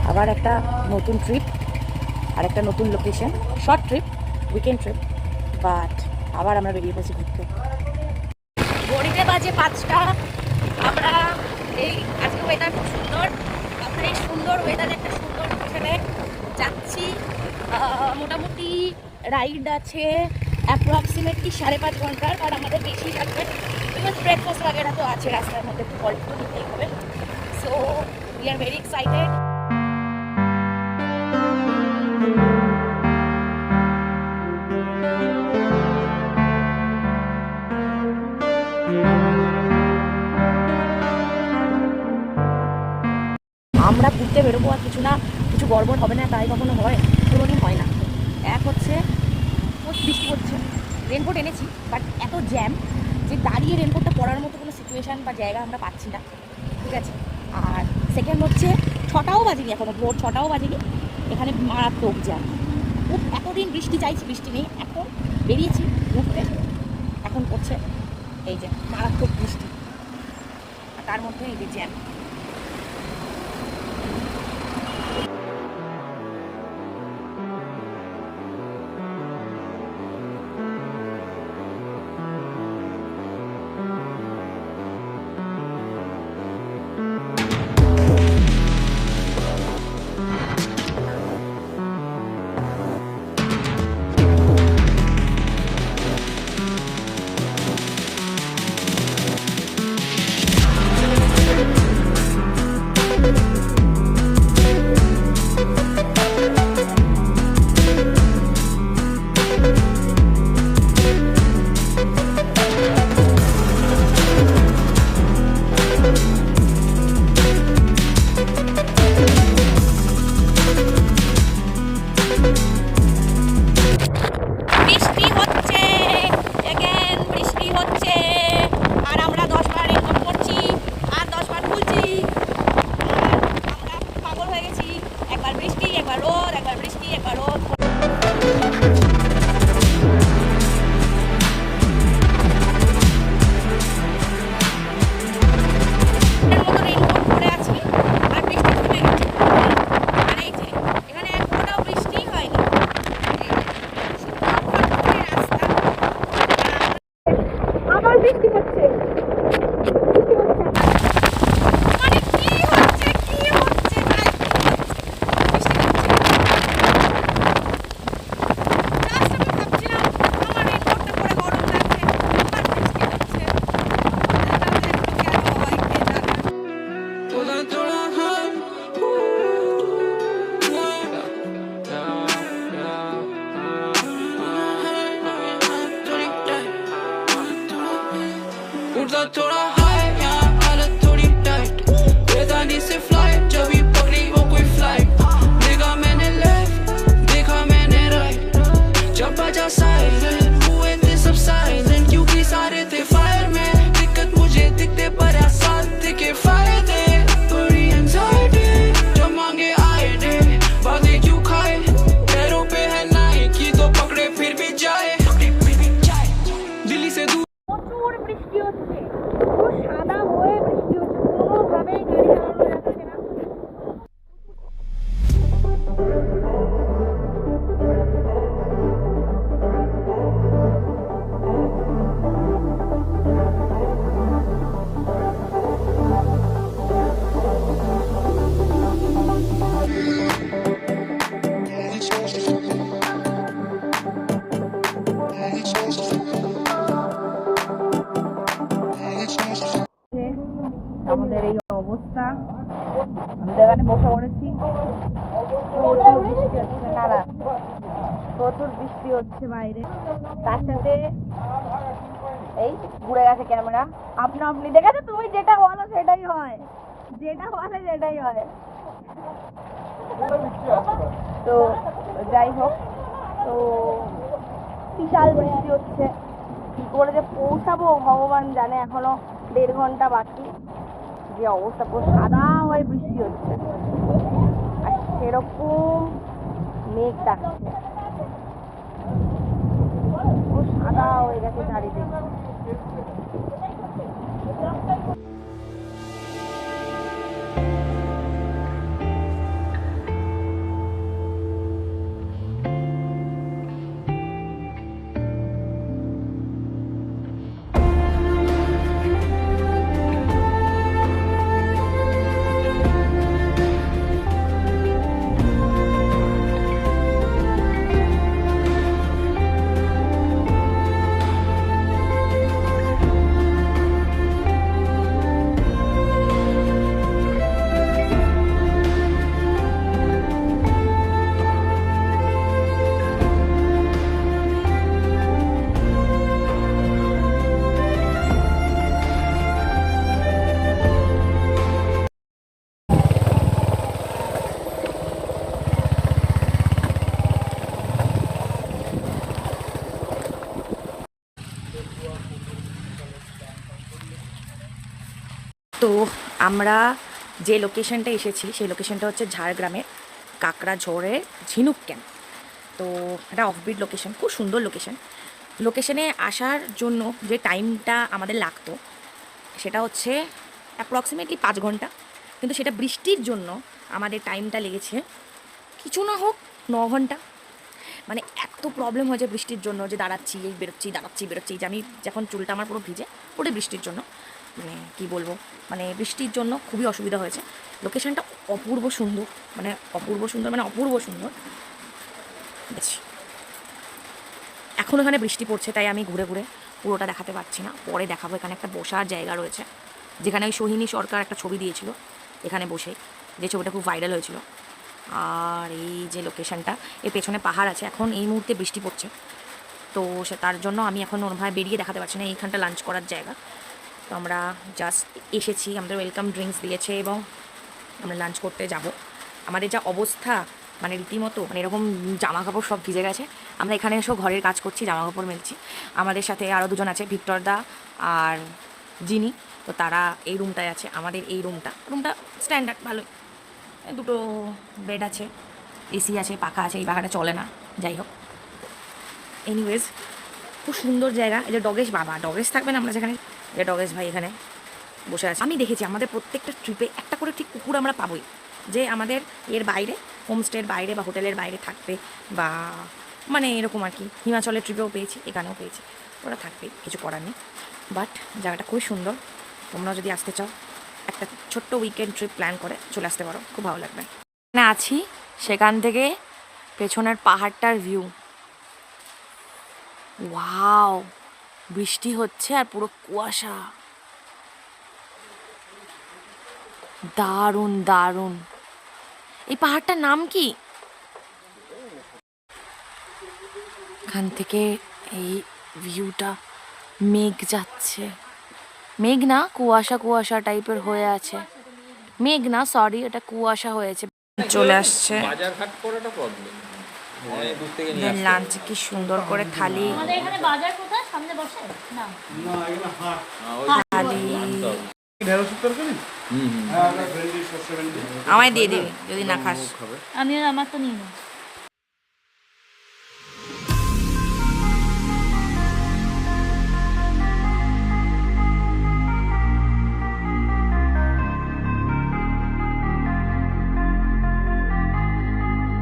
আবার একটা নতুন ট্রিপ আর একটা নতুন location, short trip, weekend trip, but আবার আমরা বেরিয়ে পড়ছি ঘুরতে। ঘড়িতে বাজে 5টা। আমরা এই আজকে ওয়েদার খুব সুন্দর, আমরা এই সুন্দর ওয়েদারে একটা সুন্দর লোকেশনে যাচ্ছি। মোটামুটি রাইড আছে অ্যাপ্রক্সিমেটলি 5.5 ঘন্টার, আর আমাদের বেশি লাগবে বিকজ ব্রেকফাস্ট वगैरह তো আছে রাস্তার মধ্যে, একটু অল্প নিতেই হবে। So we are very excited. আমরা ঘুরতে বেরোবো আর কিছু না কিছু গড়বড় হবে না, তাই কখনো হয়? কোনোদিন হয় না। এক হচ্ছে বৃষ্টি হচ্ছে, রেনকোট এনেছি বাট এত জ্যাম যে দাঁড়িয়ে রেনকোটটা পরার মতো কোনো সিচুয়েশান বা জায়গা আমরা পাচ্ছি না, ঠিক আছে। আর সেকেন্ড হচ্ছে 6টাও বাজেনি এখনও, ভোর 6টাও বাজেনি, এখানে মারাত্মক জ্যাম। এতদিন বৃষ্টি চাইছি, বৃষ্টি নেই, এখন বেরিয়েছি ঘুরতে, এখন পড়ছে এই যে মারাত্মক বৃষ্টি, আর তার মধ্যে এই যে জ্যাম। আমাদের এই অবস্থা, আমরা এখানে বসে পড়েছি, প্রচুর বৃষ্টি হচ্ছে, প্রচুর বৃষ্টি হচ্ছে বাইরে, তার সাথে এই ঘুরে গেছে ক্যামেরা, আপনি দেখেছো? তুমি যেটা বলো সেটাই হয়, যেটা বলে সেটাই হয়। তো যাই হোক, তো বিশাল বৃষ্টি হচ্ছে, কি করে যে পৌঁছাবো ভগবান জানে, এখনো 1.5 ঘন্টা বাকি। যে অবস্থা, পুরো সাদা হয়ে বৃষ্টি হচ্ছে, আর সেরকম মেঘ ডাকছে, পুরো সাদা হয়ে গেছে চারিদিকে। তো আমরা যে লোকেশনটা এসেছি সেই লোকেশনটা হচ্ছে ঝাড়গ্রামের কাকড়াঝোড়ের ঝিনুক ক্যাম্প। তো এটা অফবিট লোকেশন, খুব সুন্দর লোকেশন। লোকেশনে আসার জন্য যে টাইমটা আমাদের লাগতো সেটা হচ্ছে অ্যাপ্রক্সিমেটলি 5 ঘন্টা, কিন্তু সেটা বৃষ্টির জন্য আমাদের টাইমটা লেগেছে কিছু না হোক 9 ঘন্টা। মানে এত প্রবলেম হয়েছে বৃষ্টির জন্য যে দাঁড়াচ্ছি এই বেরোচ্ছি, দাঁড়াচ্ছি বেরোচ্ছি, যে আমি যখন চুলটা আমার পুরো ভিজে পুরো বৃষ্টির জন্য, মানে কী বলবো, মানে বৃষ্টির জন্য খুবই অসুবিধা হয়েছে। লোকেশনটা অপূর্ব সুন্দর, মানে অপূর্ব সুন্দর, মানে অপূর্ব সুন্দর। এখন এখানে বৃষ্টি পড়ছে তাই আমি ঘুরে ঘুরে পুরোটা দেখাতে পারছি না, পরে দেখাবো। এখানে একটা বসার জায়গা রয়েছে যেখানে ওই সোহিনী সরকার একটা ছবি দিয়েছিল এখানে বসে, যে ছবিটা খুব ভাইরাল হয়েছিল। আর এই যে লোকেশনটা, এর পেছনে পাহাড় আছে। এখন এই মুহূর্তে বৃষ্টি পড়ছে, তো সে তার জন্য আমি এখন ওরভাবে বেরিয়ে দেখাতে পারছি না। এইখানটা লাঞ্চ করার জায়গা। তো আমরা জাস্ট এসেছি, আমাদের ওয়েলকাম ড্রিঙ্কস দিয়েছে এবং আমরা লাঞ্চ করতে যাব। আমাদের যা অবস্থা, মানে রীতিমতো, মানে এরকম জামা কাপড় সব ভিজে গেছে। আমরা এখানে এসেও ঘরের কাজ করছি, জামা কাপড় মেলছি। আমাদের সাথে আরও দুজন আছে, ভিক্টর দা আর জিনি। তো তারা এই রুমটায় আছে। আমাদের এই রুমটা স্ট্যান্ডার্ড ভালোই, দুটো বেড আছে, এসি আছে, পাখা আছে। এই পাখাটা চলে না, যাই হোক। এনিওয়েজ, খুব সুন্দর জায়গা। এই যে ডগেশ বাবা, ডগেশ থাকবে না আমরা যেখানে, যে ডগেশ ভাই এখানে বসে আছে। আমি দেখেছি আমাদের প্রত্যেকটা ট্রিপে একটা করে ঠিক কুকুর আমরা পাবোই, যে আমাদের এর বাইরে, হোমস্টের বাইরে বা হোটেলের বাইরে থাকবে, বা মানে এরকম আর কি। হিমাচলের ট্রিপেও পেয়েছি, এখানেও পেয়েছি, ওরা থাকবেই, কিছু করার নেই। বাট জায়গাটা খুবই সুন্দর। তোমরাও যদি আসতে চাও, একটা ছোট্ট উইকেন্ড ট্রিপ প্ল্যান করে চলে আসতে পারো, খুব ভালো লাগবে। এখানে আছি, সেখান থেকে পেছনের পাহাড়টার ভিউ, ওয়াও, বৃষ্টি হচ্ছে আর পুরো কুয়াশা, দারুণ দারুণ। এই পাহাড়টার নাম কি? এখান থেকে এই ভিউটা, মেঘ যাচ্ছে, মেঘ না, কুয়াশা কুয়াশা টাইপের হয়ে আছে। মেঘ না, সরি, এটা কুয়াশা হয়েছে। চলে আসছে লাঞ্চ, কি সুন্দর করে থালি, থালি আমায় দিয়ে দিবি যদি না খাস। আমি আমার তো নিয়ে নেব।